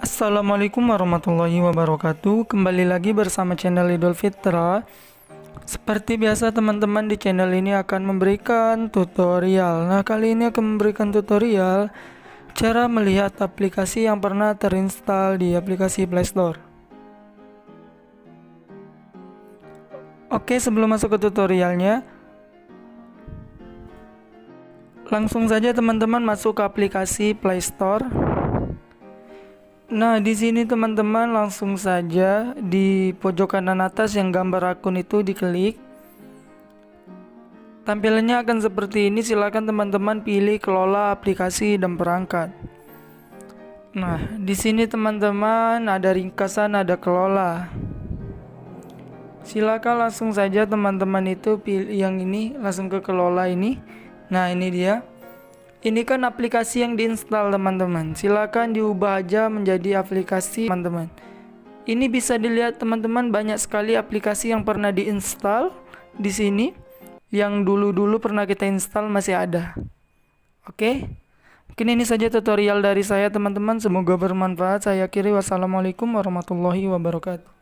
Assalamualaikum warahmatullahi wabarakatuh. Kembali lagi bersama channel Idul Fitra. Seperti biasa teman-teman, di channel ini akan memberikan tutorial. Nah, kali ini akan memberikan tutorial cara melihat aplikasi yang pernah terinstall di aplikasi Play Store. Oke, sebelum masuk ke tutorialnya, langsung saja teman-teman masuk ke aplikasi Play Store. Nah, di sini teman-teman langsung saja di pojok kanan atas yang gambar akun itu diklik. Tampilannya akan seperti ini. Silakan teman-teman pilih kelola aplikasi dan perangkat. Nah, di sini teman-teman ada ringkasan, ada kelola. Silakan langsung saja teman-teman itu pilih yang ini, langsung ke kelola ini. Nah, ini dia. Ini kan aplikasi yang diinstal teman-teman. Silakan diubah aja menjadi aplikasi teman-teman. Ini bisa dilihat teman-teman, banyak sekali aplikasi yang pernah diinstal di sini. Yang dulu-dulu pernah kita install masih ada. Oke. Mungkin ini saja tutorial dari saya teman-teman. Semoga bermanfaat. Saya akhiri. Wassalamualaikum warahmatullahi wabarakatuh.